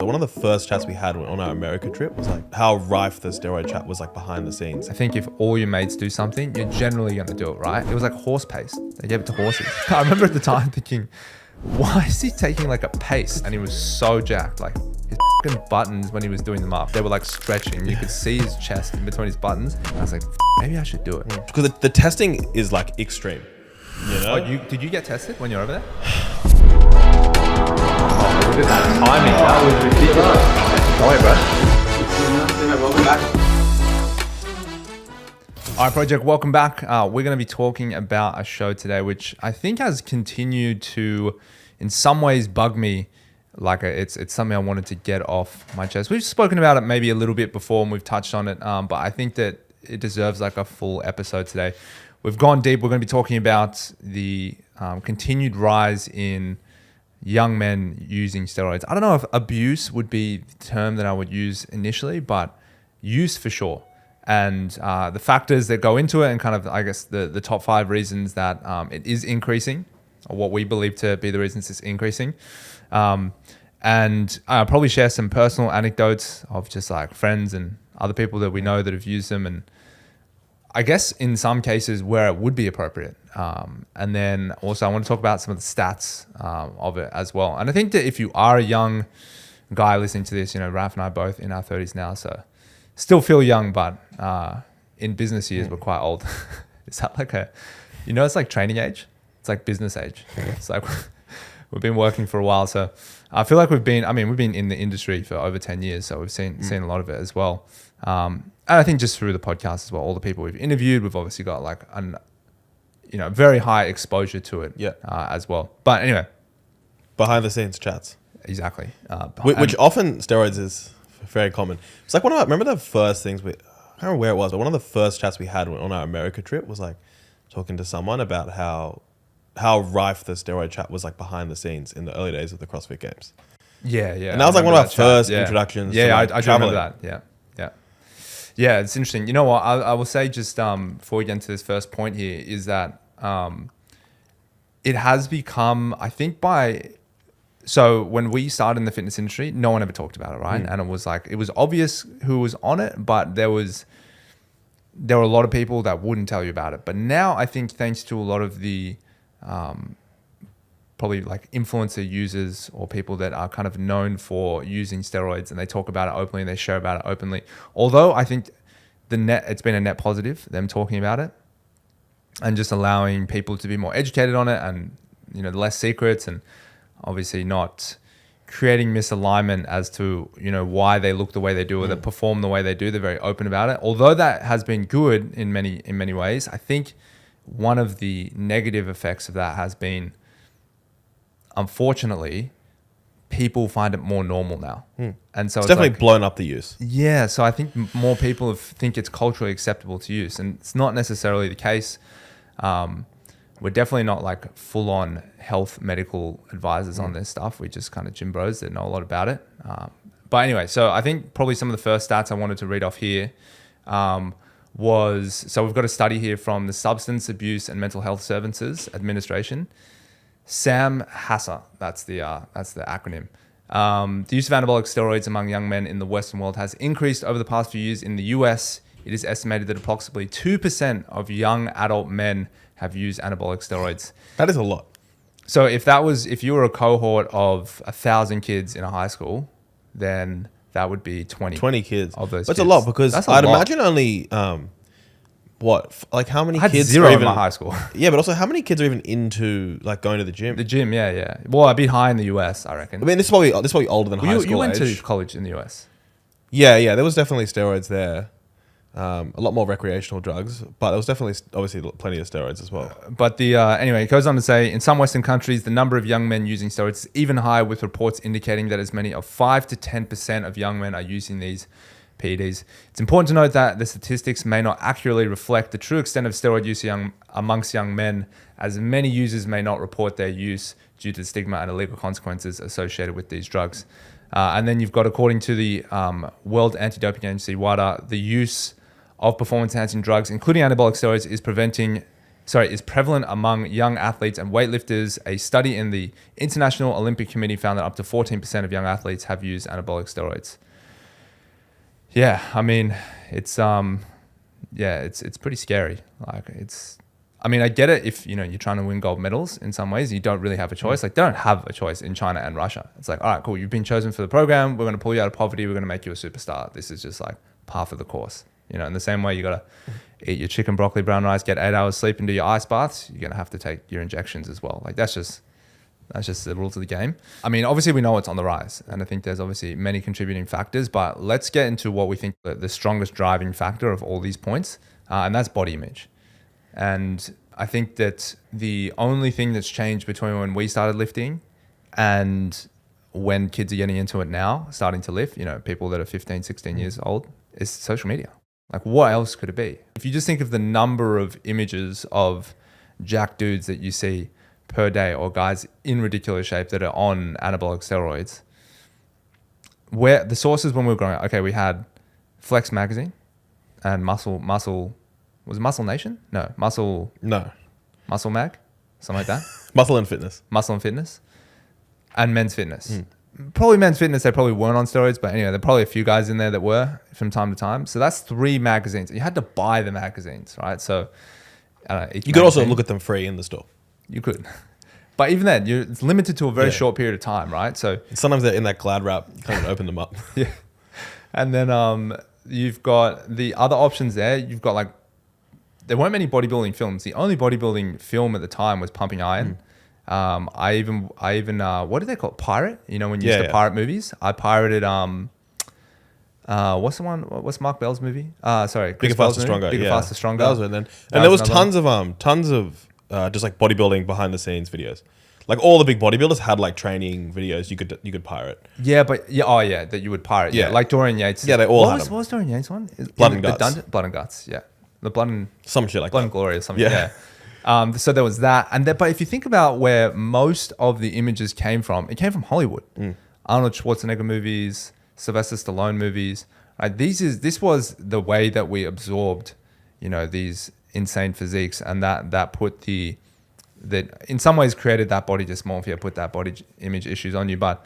one of the first chats we had on our America trip was like how rife the steroid chat was like behind the scenes. I think if all your mates do something, you're generally going to do it, right? It was like horse pace. They gave it to horses. I remember at the time thinking, why is he taking like a pace? And he was so jacked. Like his fucking buttons when he was doing them up, they were like stretching. You could see his chest in between his buttons. And I was like, maybe I should do it. Because the testing is like extreme. You know? Did you get tested when you were over there? Look at that timing. That was ridiculous. Welcome back. All right, Project, welcome back. We're going to be talking about a show today, which I think has continued to, in some ways, bug me. Like it's something I wanted to get off my chest. We've spoken about it maybe a little bit before and we've touched on it, but I think that it deserves like a full episode today. We've gone deep. We're going to be talking about the continued rise in young men using steroids. I don't know if abuse would be the term that I would use initially, but use for sure. And the factors that go into it and kind of, I guess, the top 5 reasons that it is increasing, or what we believe to be the reasons it's increasing. And I'll probably share some personal anecdotes of just like friends and other people that we know that have used them, and I guess in some cases where it would be appropriate. And then also I want to talk about some of the stats of it as well. And I think that if you are a young guy listening to this, you know, Raph and I are both in our 30s now, so still feel young, but in business years, we're quite old. Is that like it's like training age? It's like business age. It's like we've been working for a while. So I feel like we've been in the industry for over 10 years. So we've seen a lot of it as well. And I think just through the podcast as well, all the people we've interviewed, we've obviously got like very high exposure to it as well. But anyway. Behind the scenes chats. Exactly. Which often steroids is very common. It's like remember the first things I can't remember where it was, but one of the first chats we had on our America trip was like talking to someone about how rife the steroid chat was like behind the scenes in the early days of the CrossFit Games. Yeah. And that was like one of our first introductions. Yeah, to like I do remember that. Yeah, it's interesting. You know what? I will say just before we get into this first point here is that it has become, I think so when we started in the fitness industry, no one ever talked about it, right? And it was obvious who was on it, but there were a lot of people that wouldn't tell you about it. But now I think thanks to a lot of the probably like influencer users or people that are kind of known for using steroids, and they talk about it openly and they share about it openly. Although I think it's been a net positive, them talking about it and just allowing people to be more educated on it, and less secrets, and obviously not creating misalignment as to why they look the way they do or they perform the way they do. They're very open about it. Although that has been good in many ways, I think one of the negative effects of that has been, unfortunately, people find it more normal now. And so it's definitely blown up the use. Yeah. So I think more people think it's culturally acceptable to use, and it's not necessarily the case. We're definitely not like full on health medical advisors on this stuff. We just kind of gym bros that know a lot about it. But anyway, so I think probably some of the first stats I wanted to read off here so we've got a study here from the Substance Abuse and Mental Health Services Administration. Sam Hasser, that's the acronym. The use of anabolic steroids among young men in the Western world has increased over the past few years. In the US, it is estimated that approximately 2% of young adult men have used anabolic steroids. That is a lot. So if you were a cohort of 1,000 kids in a high school, then that would be 20 kids of those. That's kids. a lot, because I'd imagine only how many I had kids 0 are in even my high school. Yeah, but also how many kids are even into like going to the gym? The gym, yeah. Well, I'd be high in the US, I reckon. I mean, this is probably older than high school. You went age. to college in the US. Yeah, there was definitely steroids there. A lot more recreational drugs, but there was definitely obviously plenty of steroids as well. But anyway, it goes on to say, in some Western countries, the number of young men using steroids is even higher, with reports indicating that as many of 5 to 10% of young men are using these PEDs. It's important to note that the statistics may not accurately reflect the true extent of steroid use amongst young men, as many users may not report their use due to the stigma and illegal consequences associated with these drugs. And then you've got, according to the World Anti-Doping Agency, WADA, the use of performance-enhancing drugs, including anabolic steroids, is preventing is prevalent among young athletes and weightlifters. A study in the International Olympic Committee found that up to 14% of young athletes have used anabolic steroids. Yeah, I mean, it's pretty scary. Like I get it if, you're trying to win gold medals in some ways, you don't really have a choice. Like, they don't have a choice in China and Russia. It's like, all right, cool, you've been chosen for the program. We're going to pull you out of poverty. We're going to make you a superstar. This is just like par for the course. In the same way you got to eat your chicken, broccoli, brown rice, get 8 hours sleep and do your ice baths, you're going to have to take your injections as well. Like, that's just the rules of the game. I mean, obviously we know it's on the rise, and I think there's obviously many contributing factors, but let's get into what we think the strongest driving factor of all these points, and that's body image. And I think that the only thing that's changed between when we started lifting and when kids are getting into it now, starting to lift, people that are 15, 16 years old, is social media. Like, what else could it be? If you just think of the number of images of jack dudes that you see per day, or guys in ridiculous shape that are on anabolic steroids, where the sources when we were growing up, okay, we had Flex magazine and Muscle, was it Muscle Nation? No, Muscle Mag, something like that. Muscle and Fitness, and Men's Fitness. Probably Men's Fitness, they probably weren't on steroids, but anyway, there are probably a few guys in there that were from time to time. So that's 3 magazines. You had to buy the magazines, right? So you could also look at them free in the store. You could. But even then, it's limited to a very short period of time, right? So sometimes they're in that Lach Raph, you can't even open them up. Yeah. And then you've got the other options there. You've got there weren't many bodybuilding films. The only bodybuilding film at the time was Pumping Iron. I even what do they call it? Pirate? When you used to pirate movies? I pirated what's the one? What's Mark Bell's movie? Sorry, Bigger, Faster, Stronger. Bigger, Faster, Stronger. That was it then. And there was tons of just like bodybuilding behind the scenes videos. Like, all the big bodybuilders had like training videos you could pirate. Yeah, but that you would pirate. Yeah, like Dorian Yates. Yeah, they all had them. What was Dorian Yates one? Blood and Guts. Blood and Guts. Yeah, the Blood and some shit like Blood that. and Glory or something. Yeah. So there was that, but if you think about where most of the images came from, it came from Hollywood. Arnold Schwarzenegger movies, Sylvester Stallone movies. This was the way that we absorbed, these insane physiques, and that put that in some ways created that body dysmorphia, put that body image issues on you. But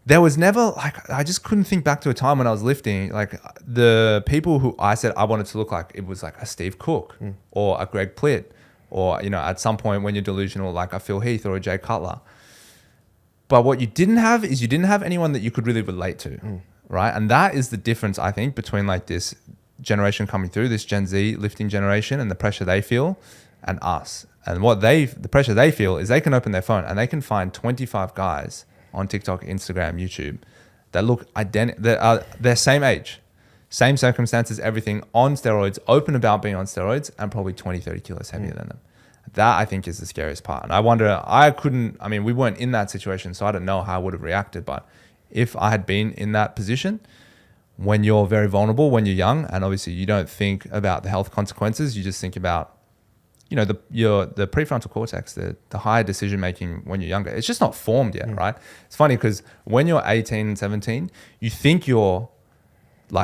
there was never I just couldn't think back to a time when I was lifting, the people who I said I wanted to look like, it was like a Steve Cook or a Greg Plitt, or at some point when you're delusional, like a Phil Heath or a Jay Cutler. But what you didn't have is anyone that you could really relate to, right? And that is the difference, I think, between this generation coming through, this Gen Z lifting generation, and the pressure they feel, and us. And the pressure they feel is they can open their phone and they can find 25 guys on TikTok, Instagram, YouTube that look identical. That are their same age, same circumstances, everything, on steroids, open about being on steroids, and probably 20, 30 kilos heavier than them. That, I think, is the scariest part. And I wonder, we weren't in that situation, so I don't know how I would have reacted. But if I had been in that position, when you're very vulnerable, when you're young, and obviously you don't think about the health consequences, you just think about, the prefrontal cortex, the higher decision making when you're younger. It's just not formed yet, right? It's funny because when you're 18 and 17, you think you're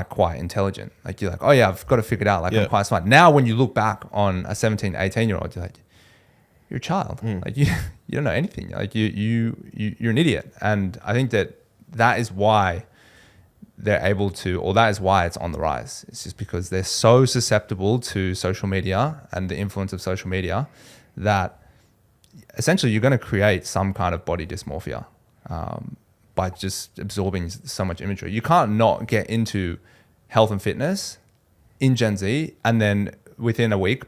quite intelligent. You're like, oh yeah, I've got it figured out. I'm quite smart. Now, when you look back on a 17, 18-year-old, you're like, you're a child. You don't know anything. You're an idiot. And I think that is why they're able to, or that is why it's on the rise. It's just because they're so susceptible to social media and the influence of social media that essentially you're going to create some kind of body dysmorphia by just absorbing so much imagery. You can't not get into health and fitness in Gen Z and then within a week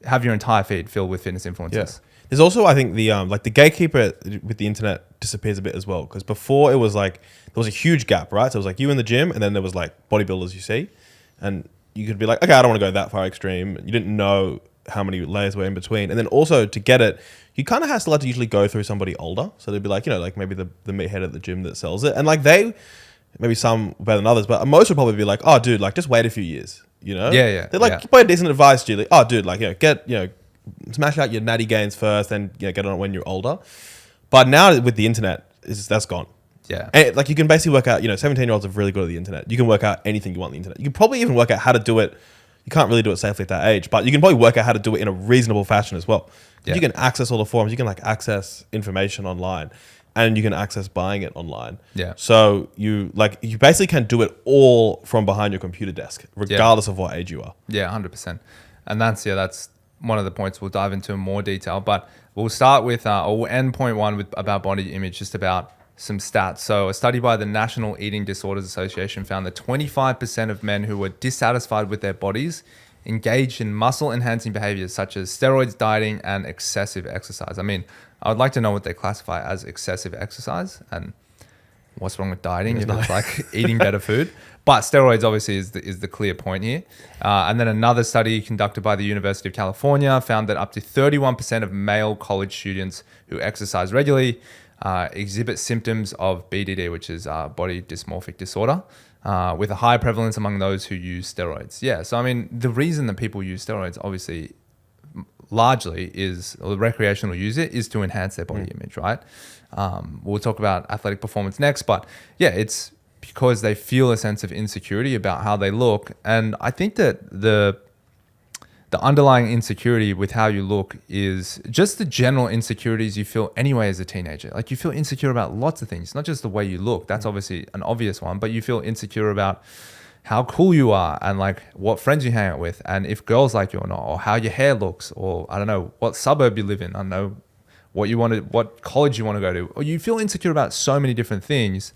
have your entire feed filled with fitness influencers. Yeah. There's also, I think, the gatekeeper with the internet disappears a bit as well. Because before it was there was a huge gap, right? So it was you in the gym, and then there was bodybuilders you see. And you could be like, okay, I don't want to go that far extreme. You didn't know how many layers were in between. And then also to get it, you kind of still have to usually go through somebody older. So they'd be maybe the meathead at the gym that sells it. And they, maybe some better than others, but most would probably be like, oh, dude, just wait a few years, Yeah. They're probably decent advice to you. Oh, dude, get, smash out your natty gains first, then get on it when you're older. But now with the internet, that's gone. Yeah. And you can basically work out, 17-year-olds are really good at the internet. You can work out anything you want on the internet. You can probably even work out how to do it you can't really do it safely at that age. But you can probably work out how to do it in a reasonable fashion as well. Yeah. You can access all the forums. You can like access information online, and you can access buying it online. Yeah. So you basically can do it all from behind your computer desk, regardless of what age you are. Yeah, 100%. And that's one of the points we'll dive into in more detail. But we'll start with, or we'll end point one with about body image, just about some stats. So a study by the National Eating Disorders Association found that 25% of men who were dissatisfied with their bodies engaged in muscle enhancing behaviors such as steroids, dieting, and excessive exercise. I mean, I would like to know what they classify as excessive exercise and what's wrong with dieting if it's like eating better food. But steroids obviously is the clear point here. And then another study conducted by the University of California found that up to 31% of male college students who exercise regularly exhibit symptoms of BDD, which is body dysmorphic disorder, with a high prevalence among those who use steroids. Yeah, so I mean, the reason that people use steroids obviously largely is, or the recreational use it, is to enhance their body image, right? We'll talk about athletic performance next, but yeah, it's because they feel a sense of insecurity about how they look. And I think that the underlying insecurity with how you look is just the general insecurities you feel anyway as a teenager. Like you feel insecure about lots of things, not just the way you look. That's obviously an obvious one, but you feel insecure about how cool you are and like what friends you hang out with and if girls like you or not, or how your hair looks, or I don't know, what suburb you live in. I don't know what college you want to go to. Or you feel insecure about so many different things,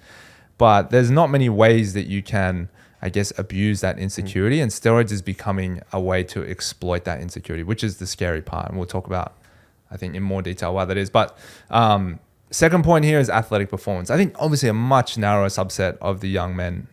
but there's not many ways that you can, I guess, abuse that insecurity. And steroids is becoming a way to exploit that insecurity, which is the scary part. And we'll talk about, I think, in more detail why that is. But second point here is athletic performance. I think obviously a much narrower subset of the young men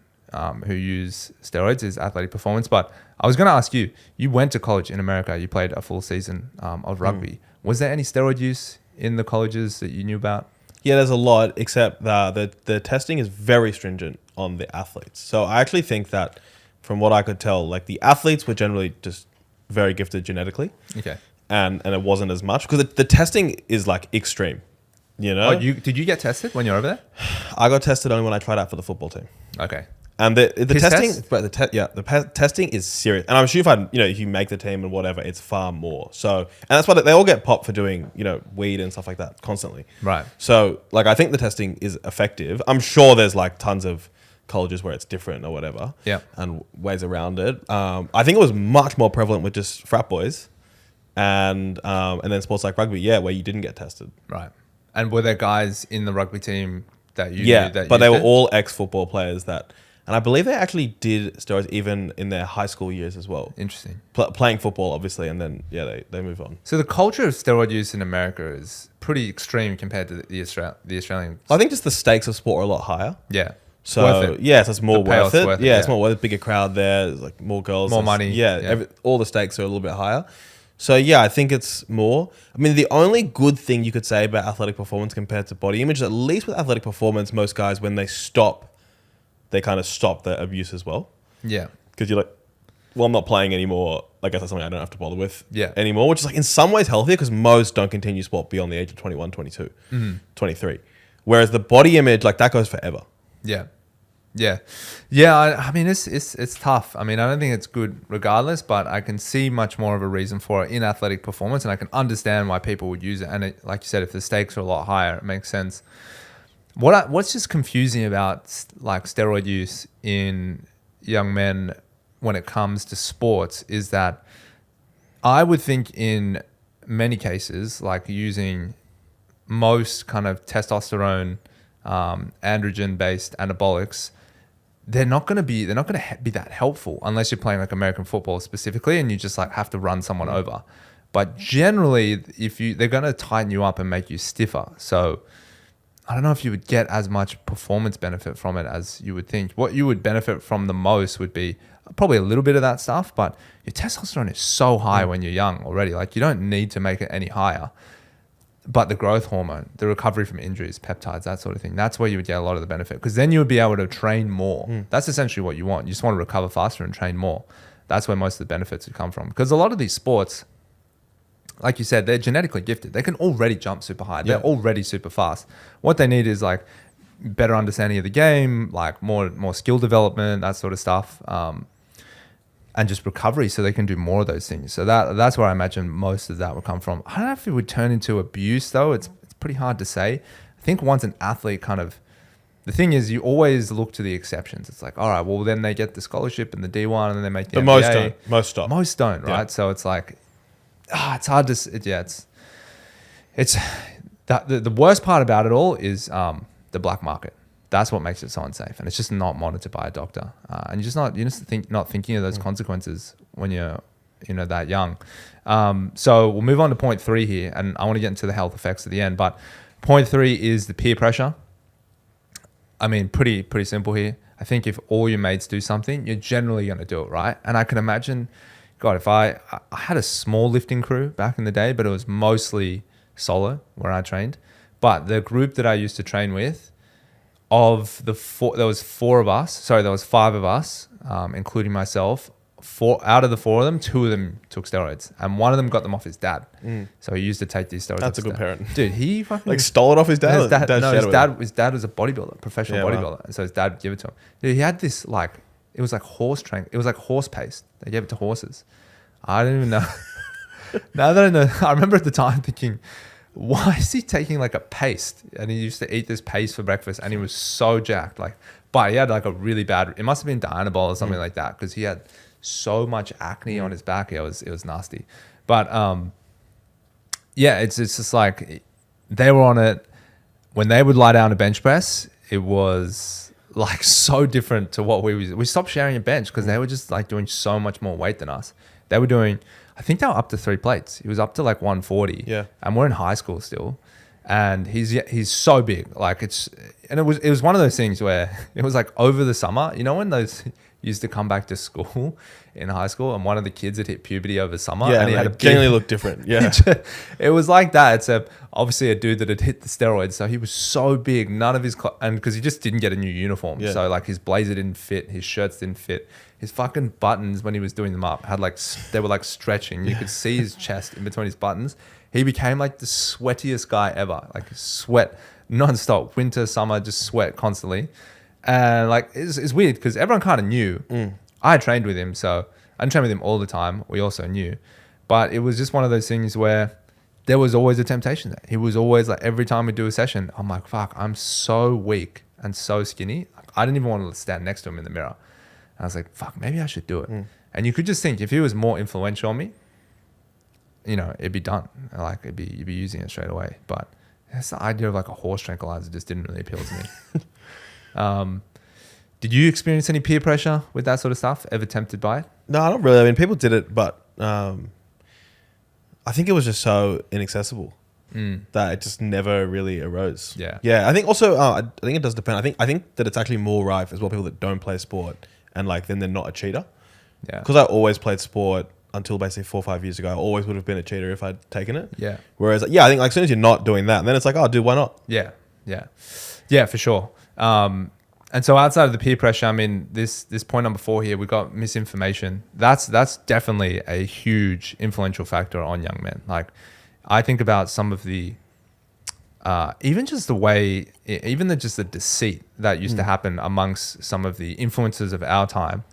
who use steroids is athletic performance. But I was going to ask you, you went to college in America. You played a full season of rugby. Was there any steroid use in the colleges that you knew about? Yeah, there's a lot, except the testing is very stringent on the athletes. So I actually think that, from what I could tell, like the athletes were generally just very gifted genetically. Okay. And it wasn't as much because the testing is like extreme, you know? Oh, did you get tested when you were over there? I got tested only when I tried out for the football team. Okay. And the testing, test? but the testing is serious. And I'm sure if you make the team and whatever, it's far more. So, and that's why they all get popped for doing, weed and stuff like that constantly. Right. So, like, I think the testing is effective. I'm sure there's like tons of colleges where it's different or whatever. Yeah. And ways around it. I think it was much more prevalent with just frat boys, and then sports like rugby, where you didn't get tested. Right. And were there guys in the rugby team that you Yeah, knew that but they were used it? all ex-football players that. And I believe they actually did steroids even in their high school years as well. Interesting. Playing football, obviously, and then, they move on. So the culture of steroid use in America is pretty extreme compared to the Australian. I think just the stakes of sport are a lot higher. Yeah. So, Worth it. so it's more The payoff's worth it. worth it, Yeah, it's yeah. more worth it. Bigger crowd there. There's like more girls. More There's- money. Yeah, Yeah. all the stakes are a little bit higher. So, I think it's more. I mean, the only good thing you could say about athletic performance compared to body image, at least with athletic performance, most guys, when they stop, they kind of stop the abuse as well. Yeah. Because you're like, well, I'm not playing anymore. I guess that's something I don't have to bother with Yeah. anymore, which is like in some ways healthier because most don't continue sport beyond the age of 21, 22, Mm-hmm. 23. Whereas the body image, like that goes forever. Yeah. Yeah. Yeah. I mean, it's tough. I mean, I don't think it's good regardless, but I can see much more of a reason for it in athletic performance, and I can understand why people would use it. And like you said, if the stakes are a lot higher, it makes sense. What's just confusing about like steroid use in young men when it comes to sports is that I would think in many cases, like using most kind of testosterone, androgen based anabolics, they're not going to be that helpful unless you're playing like American football specifically and you just like have to run someone over. But generally, they're going to tighten you up and make you stiffer. So I don't know if you would get as much performance benefit from it as you would think. What you would benefit from the most would be probably a little bit of that stuff, but your testosterone is so high when you're young already. Like you don't need to make it any higher. But the growth hormone, the recovery from injuries, peptides, that sort of thing, that's where you would get a lot of the benefit because then you would be able to train more. That's essentially what you want. You just want to recover faster and train more. That's where most of the benefits would come from. Because a lot of these sports, like you said, they're genetically gifted. They can already jump super high. They're already super fast. What they need is like better understanding of the game, like more skill development, that sort of stuff. and just recovery, so they can do more of those things. So that's where I imagine most of that would come from. I don't know if it would turn into abuse though. It's pretty hard to say. I think once an athlete the thing is, you always look to the exceptions. It's like, all right, well then they get the scholarship and the D1 and then they make the But NBA. most stop. Most don't, right? Yeah. So it's like, it's hard to, it's the worst part about it all is the black market. That's what makes it so unsafe, and it's just not monitored by a doctor. And you're just not thinking of those consequences when you're that young. So we'll move on to point 3 here, and I want to get into the health effects at the end. But point 3 is the peer pressure. I mean, pretty simple here. I think if all your mates do something, you're generally going to do it, right? And I can imagine, God, if I had a small lifting crew back in the day, but it was mostly solo where I trained. But the group that I used to train with, there was 5 of us, including myself. Out of the 4 of them, 2 of them took steroids, and one of them got them off his dad. So he used to take these steroids. That's a good parent, dude. He fucking like stole it off his dad. His dad was a bodybuilder, professional bodybuilder, wow. and so his dad gave it to him. Dude, he had this it was like horse paste. They gave it to horses. I don't even know. Now that I know, I remember at the time thinking, why is he taking like a paste? And he used to eat this paste for breakfast, and he was so jacked. But he had like a really bad. It must have been Dianabol or something like that, because he had so much acne on his back. It was nasty. But it's just like they were on it. When they would lie down a bench press, it was like so different to what we stopped sharing a bench, because they were just like doing so much more weight than us. They were doing, I think they were up to 3 plates. He was up to like 140. Yeah. And we're in high school still. And he's so big. It was one of those things where it was like over the summer, when those used to come back to school in high school, and one of the kids had hit puberty over summer. Yeah, and he had a genuinely looked different. Yeah. It was like that. It's obviously a dude that had hit the steroids. So he was so big, none of his, and because he just didn't get a new uniform. Yeah. So like his blazer didn't fit, his shirts didn't fit. His fucking buttons, when he was doing them up, had they were like stretching. You could see his chest in between his buttons. He became like the sweatiest guy ever. Like sweat nonstop, winter, summer, just sweat constantly. And like it's weird because everyone kind of knew. I trained with him, so I didn't train with him all the time. We also knew, but it was just one of those things where there was always a temptation there. He was always like, every time we do a session, I'm like, fuck, I'm so weak and so skinny. I didn't even want to stand next to him in the mirror. And I was like, fuck, maybe I should do it. And you could just think, if he was more influential on me, it'd be done. Like you'd be using it straight away. But that's the idea of like a horse tranquilizer just didn't really appeal to me. Did you experience any peer pressure with that sort of stuff? Ever tempted by it? No, not really. I mean, people did it, but I think it was just so inaccessible that it just never really arose. Yeah. Yeah. I think also, I think it does depend. I think that it's actually more rife as well, people that don't play sport and like then they're not a cheater. Yeah. Because I always played sport until basically 4 or 5 years ago. I always would have been a cheater if I'd taken it. Yeah. Whereas, I think like as soon as you're not doing that, then it's like, oh, dude, why not? Yeah. Yeah. Yeah, for sure. And so outside of the peer pressure, I mean, this point number 4 here, we got misinformation. That's definitely a huge influential factor on young men. Like, I think about some of the, even just the way, just the deceit that used to happen amongst some of the influencers of our time.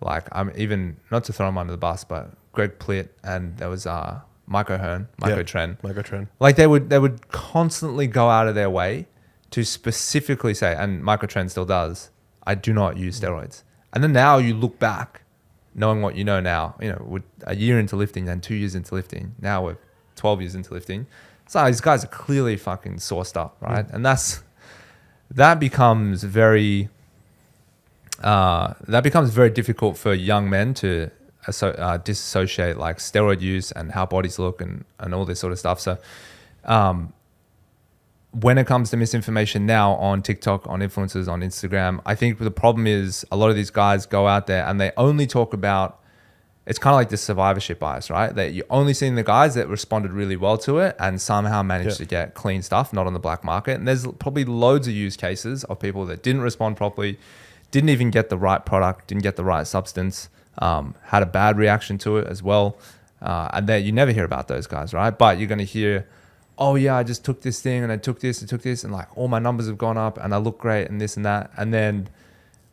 Like, I'm even, not to throw him under the bus, but Greg Plitt, and there was Micro Tren. Like, they would constantly go out of their way to specifically say, and Micro Tren still does, I do not use steroids. And then now you look back, knowing what you know now, with a year into lifting and 2 years into lifting, now we're 12 years into lifting. So these guys are clearly fucking sourced up, right? And that becomes very difficult for young men to disassociate like steroid use and how bodies look and all this sort of stuff. So when it comes to misinformation now on TikTok, on influencers, on Instagram, I think the problem is a lot of these guys go out there and they only talk about, it's kind of like the survivorship bias, right? That you're only seeing the guys that responded really well to it and somehow managed to get clean stuff, not on the black market. And there's probably loads of use cases of people that didn't respond properly, didn't even get the right product, didn't get the right substance, had a bad reaction to it as well. And then you never hear about those guys, right? But you're going to hear, oh yeah, I just took this thing and I took this and like all my numbers have gone up and I look great and this and that. And then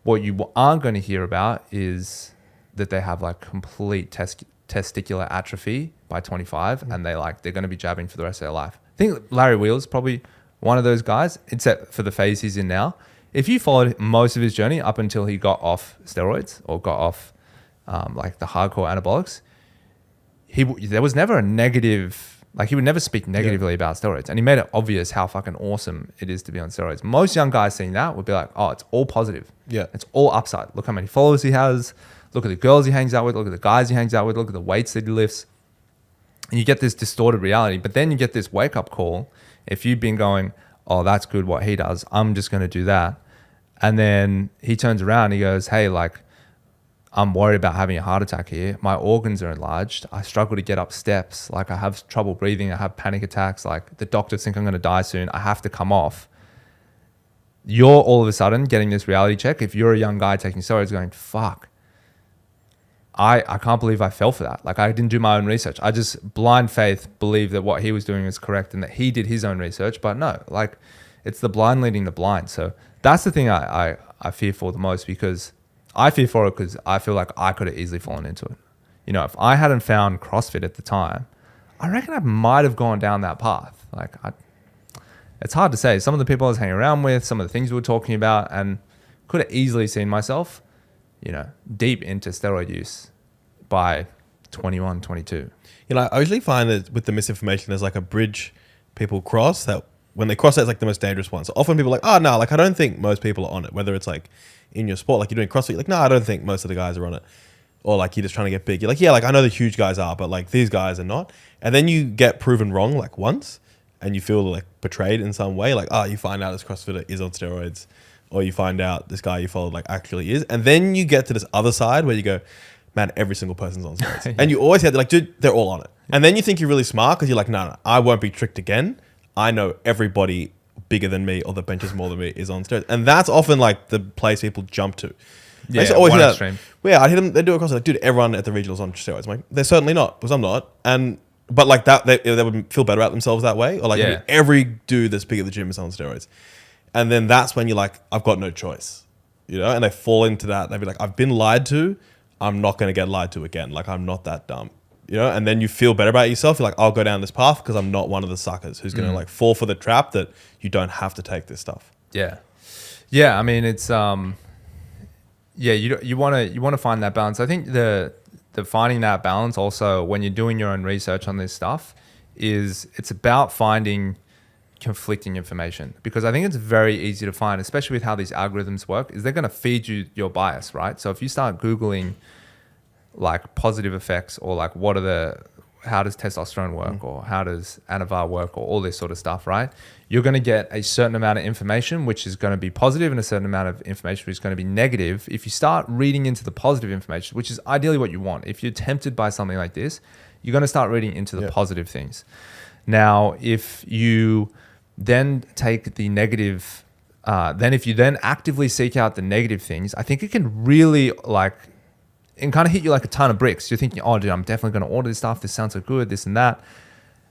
what you aren't going to hear about is that they have like complete testicular atrophy by 25, and they're going to be jabbing for the rest of their life. I think Larry Wheels probably one of those guys, except for the phase he's in now. If you followed most of his journey up until he got off steroids or got off like the hardcore anabolics, there was never a negative, like he would never speak negatively about steroids. And he made it obvious how fucking awesome it is to be on steroids. Most young guys seeing that would be like, oh, it's all positive. Yeah. It's all upside. Look how many followers he has. Look at the girls he hangs out with. Look at the guys he hangs out with. Look at the weights that he lifts. And you get this distorted reality. But then you get this wake up call. If you've been going, oh, that's good what he does, I'm just going to do that. And then he turns around and he goes, hey, like, I'm worried about having a heart attack here. My organs are enlarged. I struggle to get up steps. Like, I have trouble breathing. I have panic attacks. Like, the doctors think I'm going to die soon. I have to come off. You're all of a sudden getting this reality check. If you're a young guy taking steroids going, fuck, I can't believe I fell for that. Like, I didn't do my own research. I just blind faith believed that what he was doing was correct and that he did his own research. But no, like, it's the blind leading the blind. So that's the thing I fear for the most, because I fear for it because I feel like I could have easily fallen into it. You know, if I hadn't found CrossFit at the time, I reckon I might have gone down that path. Like, it's hard to say. Some of the people I was hanging around with, some of the things we were talking about, and could have easily seen myself, you know, deep into steroid use by 21, 22. You know, I usually find that with the misinformation, there's like a bridge people cross that when they cross it, it's like the most dangerous one. So often people are like, oh, no, like I don't think most people are on it, whether it's like in your sport, like you're doing CrossFit, you're like, no, I don't think most of the guys are on it. Or like you're just trying to get big. You're like, yeah, like I know the huge guys are, but like these guys are not. And then you get proven wrong like once and you feel like betrayed in some way. Like, oh, you find out this CrossFitter is on steroids, or you find out this guy you followed like actually is. And then you get to this other side where you go, man, every single person's on steroids. Yeah. And you always have to like, dude, they're all on it. And then you think you're really smart because you're like, no, I won't be tricked again. I know everybody bigger than me or that benches more than me is on steroids. And that's often like the place people jump to. Yeah, I used to always one hear that. extreme. Well, yeah, I'd hear them, they'd do it across like, dude, everyone at the regionals on steroids. I'm like, they're certainly not, because I'm not. But like that, they would feel better about themselves that way. Or like every dude that's big at the gym is on steroids. And then that's when you're like, I've got no choice. You know, and they fall into that. They'd be like, I've been lied to. I'm not going to get lied to again. Like, I'm not that dumb. You know, and then you feel better about yourself. You're like, I'll go down this path because I'm not one of the suckers who's going to like fall for the trap that you don't have to take this stuff. Yeah. Yeah. I mean, it's, you want to find that balance. I think the finding that balance also when you're doing your own research on this stuff it's about finding conflicting information, because I think it's very easy to find, especially with how these algorithms work, is they're going to feed you your bias, right? So if you start Googling like positive effects or like how does testosterone work or how does Anavar work or all this sort of stuff, right? You're going to get a certain amount of information which is going to be positive and a certain amount of information which is going to be negative. If you start reading into the positive information, which is ideally what you want, if you're tempted by something like this, you're going to start reading into the positive things. Now, if you then take the negative, if you then actively seek out the negative things, I think it can really and kind of hit you like a ton of bricks. You're thinking, oh, dude, I'm definitely going to order this stuff. This sounds so good, this and that.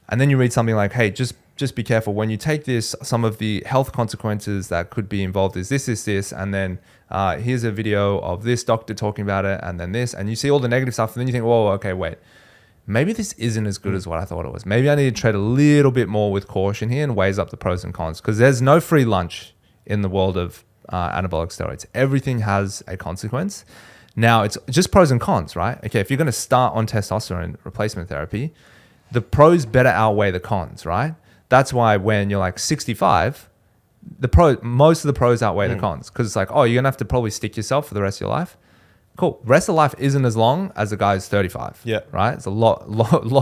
And then you read something like, hey, just be careful. When you take this, some of the health consequences that could be involved is this. And then here's a video of this doctor talking about it and then this. And you see all the negative stuff. And then you think, whoa, okay, wait. Maybe this isn't as good as what I thought it was. Maybe I need to tread a little bit more with caution here and weighs up the pros and cons. Because there's no free lunch in the world of anabolic steroids. Everything has a consequence. Now, it's just pros and cons, right? Okay, if you're going to start on testosterone replacement therapy, the pros better outweigh the cons, right? That's why when you're like 65, most of the pros outweigh the cons, because it's like, oh, you're going to have to probably stick yourself for the rest of your life. Cool. Rest of life isn't as long as a guy who's 35. Yeah. Right? It's a lot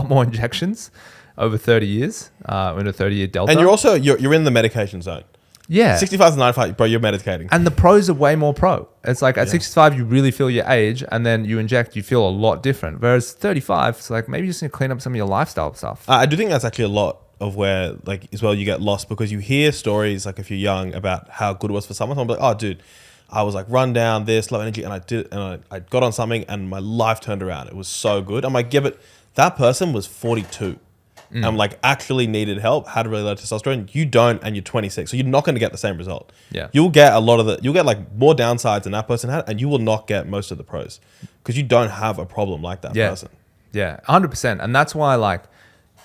more injections over 30 years in a 30-year delta. And you're also, you're in the medication zone. Yeah. 65 to 95, bro, you're medicating. And the pros are way more pro. It's like at 65, you really feel your age, and then you inject, you feel a lot different. Whereas 35, it's like maybe you just need to clean up some of your lifestyle stuff. I do think that's actually a lot of where, like, as well, you get lost, because you hear stories, like if you're young, about how good it was for someone. Someone will be like, oh, dude, I was like run down this, low energy, and I got on something and my life turned around. It was so good. I'm like, yeah, but that person was 42. and like actually needed help, had really low testosterone, you don't, and you're 26, so you're not going to get the same result. Yeah. You'll get you'll get like more downsides than that person had, and you will not get most of the pros because you don't have a problem like that person. Yeah, 100%. And that's why, like,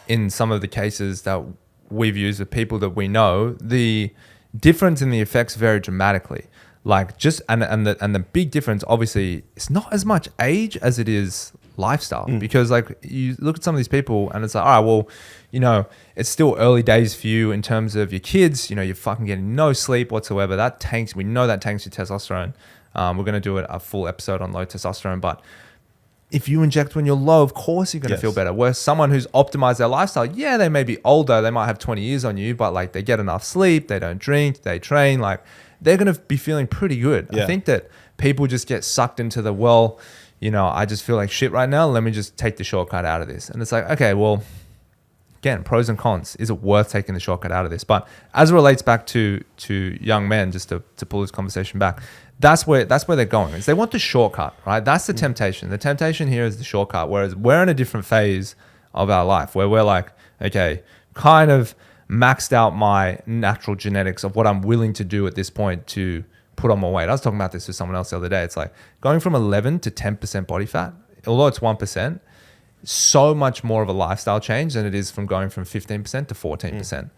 in some of the cases that we've used with people that we know, the difference in the effects vary dramatically. Like, just and the big difference, obviously, it's not as much age as it is lifestyle. Because, like, you look at some of these people and it's like, all right, well, you know, it's still early days for you in terms of your kids. You know, you're fucking getting no sleep whatsoever. That tanks. We know that tanks your testosterone. We're going to do a full episode on low testosterone, but if you inject when you're low, of course you're going to feel better. Whereas someone who's optimized their lifestyle, yeah, they may be older, they might have 20 years on you, but like they get enough sleep, they don't drink, they train, like they're going to be feeling pretty good. I think that people just get sucked into the, well, you know, I just feel like shit right now, let me just take the shortcut out of this. And it's like, okay, well, again, pros and cons. Is it worth taking the shortcut out of this? But as it relates back to young men, just to pull this conversation back, that's where they're going. Is they want the shortcut, right? That's the temptation. The temptation here is the shortcut. Whereas we're in a different phase of our life where we're like, okay, kind of maxed out my natural genetics of what I'm willing to do at this point to put on more weight. I was talking about this with someone else the other day. It's like going from 11 to 10% body fat, although it's 1%, so much more of a lifestyle change than it is from going from 15% to 14%.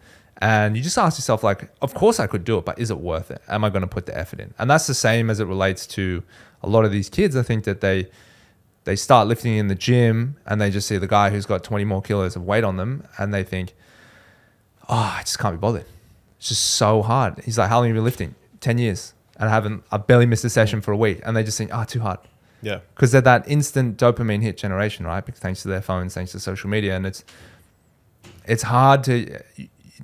And you just ask yourself, like, of course I could do it, but is it worth it? Am I going to put the effort in? And that's the same as it relates to a lot of these kids. I think that they start lifting in the gym and they just see the guy who's got 20 more kilos of weight on them and they think, oh, I just can't be bothered. It's just so hard. He's like, how long have you been lifting? 10 years. And I barely missed a session for a week. And they just think, too hard. Yeah. Because they're that instant dopamine hit generation, right? Thanks to their phones, thanks to social media. And it's hard to...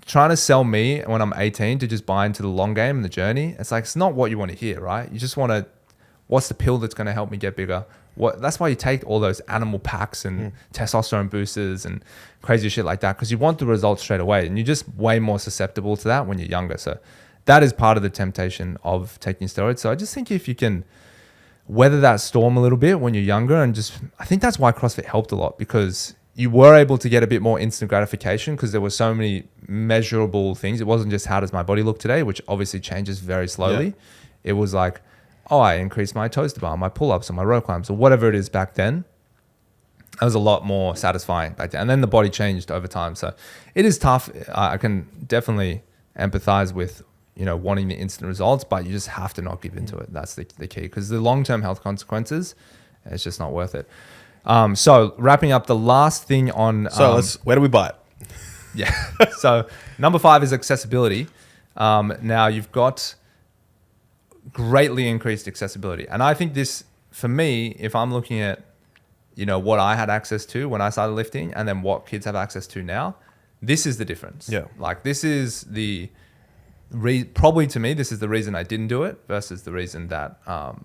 Trying to sell me when I'm 18 to just buy into the long game and the journey, it's like, it's not what you want to hear, right? You just want to, what's the pill that's going to help me get bigger? That's why you take all those animal packs and testosterone boosters and crazy shit like that, because you want the results straight away and you're just way more susceptible to that when you're younger. So that is part of the temptation of taking steroids. So I just think if you can weather that storm a little bit when you're younger, and just, I think that's why CrossFit helped a lot, because you were able to get a bit more instant gratification because there were so many measurable things. It wasn't just how does my body look today, which obviously changes very slowly. It was like, oh, I increased my toes to bar, my pull-ups or my row climbs or whatever it is back then. That was a lot more satisfying back then. And then the body changed over time. So it is tough. I can definitely empathize with, you know, wanting the instant results, but you just have to not give into it. That's the key, because the long-term health consequences, it's just not worth it. So wrapping up, the last thing on... where do we buy it? Yeah. So number 5 is accessibility. Now you've got greatly increased accessibility. And I think this, for me, if I'm looking at, you know, what I had access to when I started lifting and then what kids have access to now, this is the difference. Yeah. Like this is the... probably to me, this is the reason I didn't do it versus the reason that... the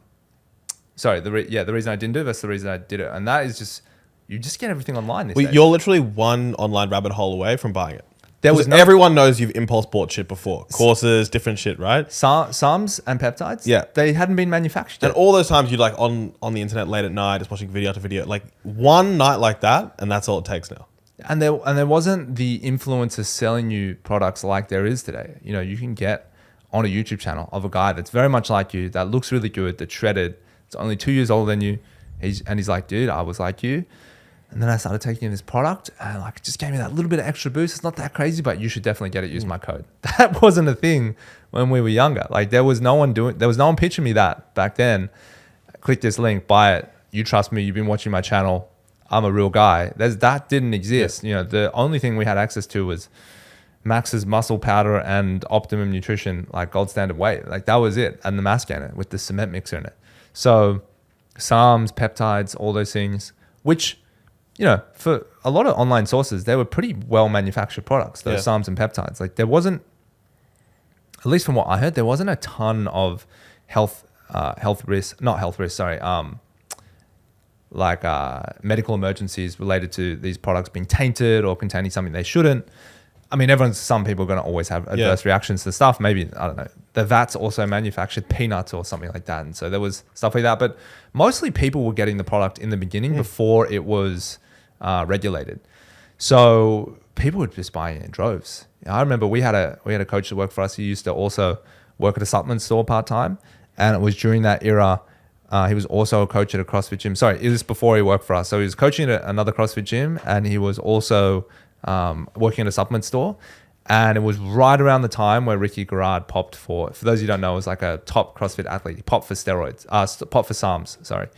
reason I didn't do it versus the reason I did it. And that is just, you just get everything online these days. You're literally one online rabbit hole away from buying it. Everyone knows you've impulse bought shit before. Courses, different shit, right? SARMs and peptides, they hadn't been manufactured. And all those times you're like on the internet late at night, just watching video after video, like one night like that, and that's all it takes now. And there wasn't the influencers selling you products like there is today. You know, you can get on a YouTube channel of a guy that's very much like you, that looks really good, that's shredded, it's only 2 years older than you. He's like, dude, I was like you. And then I started taking this product and like it just gave me that little bit of extra boost. It's not that crazy, but you should definitely get it. Use my code. That wasn't a thing when we were younger. Like there was no one pitching me that back then. Click this link, buy it. You trust me. You've been watching my channel. I'm a real guy. That didn't exist. You know, the only thing we had access to was Max's muscle powder and Optimum Nutrition, like gold standard weight. Like that was it. And the mass gainer with the cement mixer in it. So SARMs, peptides, all those things, which, you know, for a lot of online sources, they were pretty well manufactured products, those SARMs and peptides. Like there wasn't, at least from what I heard, there wasn't a ton of medical emergencies related to these products being tainted or containing something they shouldn't. I mean, some people are going to always have adverse reactions to stuff. Maybe, I don't know, the vats also manufactured peanuts or something like that. And so there was stuff like that. But mostly people were getting the product in the beginning before it was regulated. So people would just buy it in droves. I remember we had a coach that worked for us. He used to also work at a supplement store part-time. And it was during that era, he was also a coach at a CrossFit gym. Sorry, it was before he worked for us. So he was coaching at another CrossFit gym, and he was also working at a supplement store. And it was right around the time where Ricky Garrard popped for those of you who don't know, it was like a top CrossFit athlete. He popped for steroids, popped for SARMs, sorry.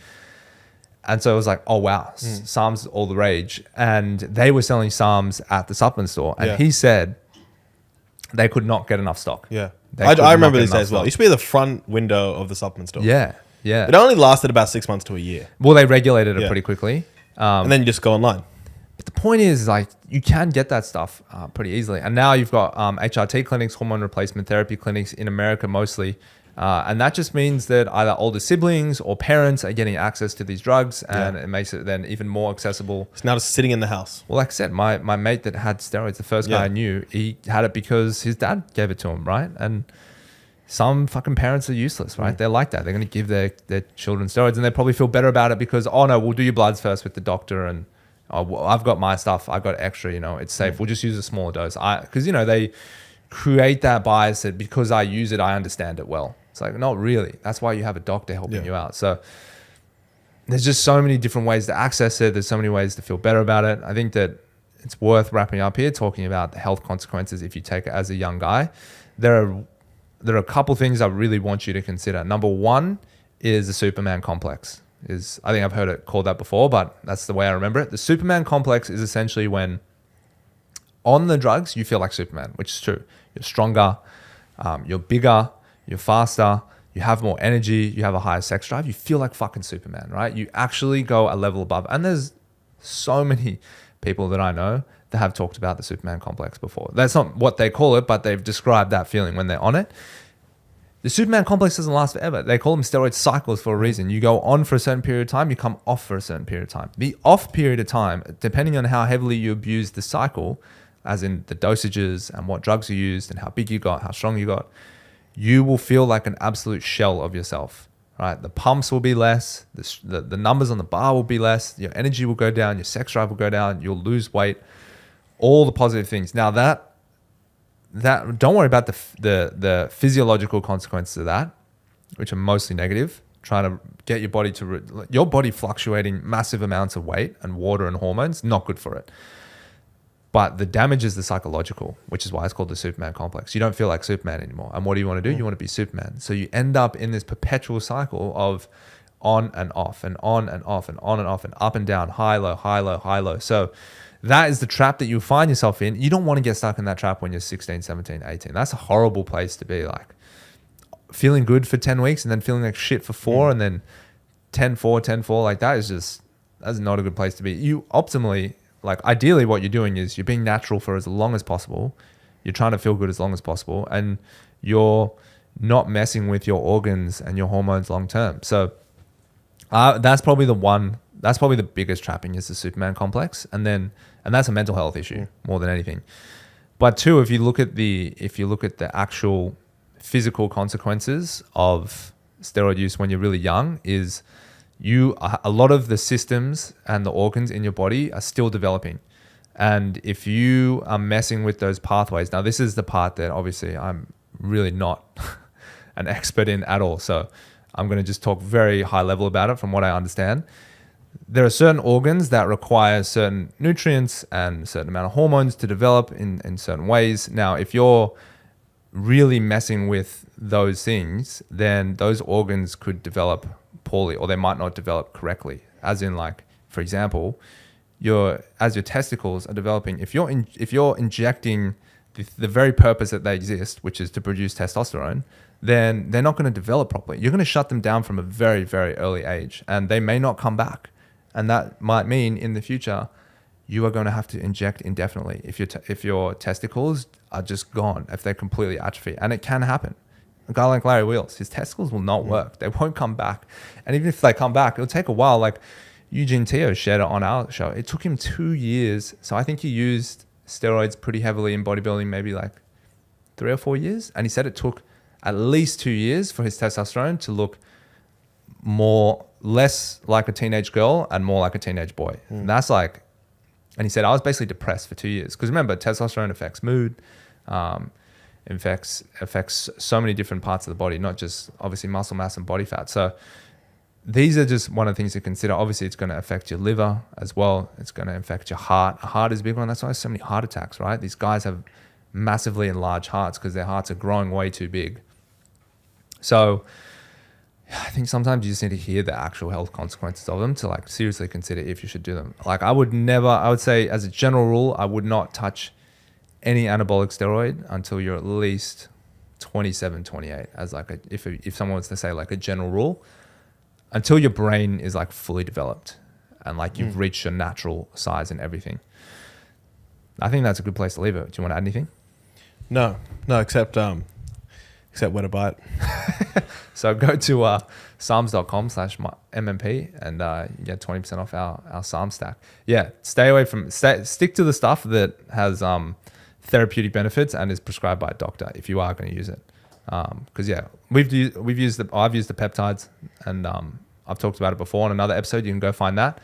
And so it was like, oh wow, SARMs all the rage. And they were selling SARMs at the supplement store. And he said they could not get enough stock. Yeah. I remember this day as well. It used to be the front window of the supplement store. Yeah. Yeah. It only lasted about 6 months to a year. Well, they regulated it pretty quickly. And then you just go online. But the point is, like, you can get that stuff pretty easily. And now you've got HRT clinics, hormone replacement therapy clinics in America mostly. And that just means that either older siblings or parents are getting access to these drugs, and it makes it then even more accessible. It's now just sitting in the house. Well, like I said, my mate that had steroids, the first guy I knew, he had it because his dad gave it to him, right? And some fucking parents are useless, right? They're like that. They're going to give their children steroids, and they probably feel better about it because, oh no, we'll do your bloods first with the doctor, and oh, well, I've got my stuff. I've got extra, it's safe. We'll just use a smaller dose. Because, they create that bias that because I use it, I understand it well. It's like, not really. That's why you have a doctor helping you out. So there's just so many different ways to access it. There's so many ways to feel better about it. I think that it's worth wrapping up here, talking about the health consequences if you take it as a young guy. There are a couple things I really want you to consider. Number one is the Superman complex. I think I've heard it called that before, but that's the way I remember it. The Superman complex is essentially when on the drugs, you feel like Superman, which is true. You're stronger, you're bigger, you're faster, you have more energy, you have a higher sex drive, you feel like fucking Superman, right? You actually go a level above. And there's so many people that I know that have talked about the Superman complex before. That's not what they call it, but they've described that feeling when they're on it. The Superman complex doesn't last forever. They call them steroid cycles for a reason. You go on for a certain period of time, you come off for a certain period of time. The off period of time, depending on how heavily you abuse the cycle, as in the dosages and what drugs you used and how big you got, how strong you got, you will feel like an absolute shell of yourself, right? The pumps will be less, the numbers on the bar will be less, your energy will go down, your sex drive will go down, you'll lose weight, all the positive things. Now that don't worry about the physiological consequences of that, which are mostly negative. Trying to get your body your body fluctuating massive amounts of weight and water and hormones, not good for it. But the damage is the psychological, which is why it's called the Superman complex. You don't feel like Superman anymore. And what do you want to do? You want to be Superman. So you end up in this perpetual cycle of on and off and on and off and on and off and up and down, high, low, high, low, high, low. So that is the trap that you find yourself in. You don't want to get stuck in that trap when you're 16, 17, 18. That's a horrible place to be, like feeling good for 10 weeks and then feeling like shit for 4 and then 10-4, 10-4. Like that's not a good place to be. You optimally, like ideally what you're doing is you're being natural for as long as possible. You're trying to feel good as long as possible and you're not messing with your organs and your hormones long term. So that's probably the biggest trapping is the Superman complex. And that's a mental health issue more than anything. But two, if you look at the actual physical consequences of steroid use when you're really young, is a lot of the systems and the organs in your body are still developing. And if you are messing with those pathways, now this is the part that obviously I'm really not an expert in at all. So I'm going to just talk very high level about it from what I understand. There are certain organs that require certain nutrients and a certain amount of hormones to develop in certain ways. Now, if you're really messing with those things, then those organs could develop poorly or they might not develop correctly. As in, like, for example, as your testicles are developing, if you're injecting the very purpose that they exist, which is to produce testosterone, then they're not going to develop properly. You're going to shut them down from a very, very early age and they may not come back. And that might mean in the future, you are going to have to inject indefinitely if your testicles are just gone, if they're completely atrophied. And it can happen. A guy like Larry Wheels, his testicles will not work. They won't come back. And even if they come back, it'll take a while. Like Eugene Teo shared it on our show. It took him 2 years. So I think he used steroids pretty heavily in bodybuilding, maybe like 3 or 4 years. And he said it took at least 2 years for his testosterone to look less like a teenage girl and more like a teenage boy. And that's like And he said, I was basically depressed for 2 years. Because remember, testosterone affects mood, affects so many different parts of the body, not just obviously muscle mass and body fat. So these are just one of the things to consider. Obviously, it's going to affect your liver as well. It's going to affect your heart. A heart is a big one. That's why there's so many heart attacks, right? These guys have massively enlarged hearts because their hearts are growing way too big. So I think sometimes you just need to hear the actual health consequences of them to like seriously consider if you should do them. Like I would say as a general rule, I would not touch any anabolic steroid until you're at least 27, 28 as like if someone was to say like a general rule, until your brain is like fully developed and like you've reached your natural size and everything. I think that's a good place to leave it. Do you want to add anything? No, except where to buy it. So go to psalms.com/MMP and you get 20% off our Psalm stack. Yeah, stick to the stuff that has therapeutic benefits and is prescribed by a doctor if you are going to use it. Because I've used the peptides and I've talked about it before in another episode. You can go find that.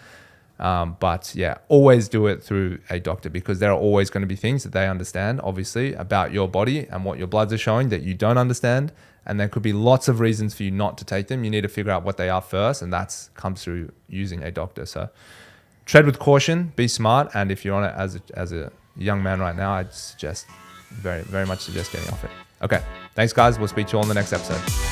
But yeah, always do it through a doctor because there are always going to be things that they understand, obviously, about your body and what your bloods are showing that you don't understand. And there could be lots of reasons for you not to take them. You need to figure out what they are first, and that comes through using a doctor. So tread with caution, be smart, and if you're on it as a young man right now, I'd suggest, very, very much suggest getting off it. Okay, thanks guys. We'll speak to you all in the next episode.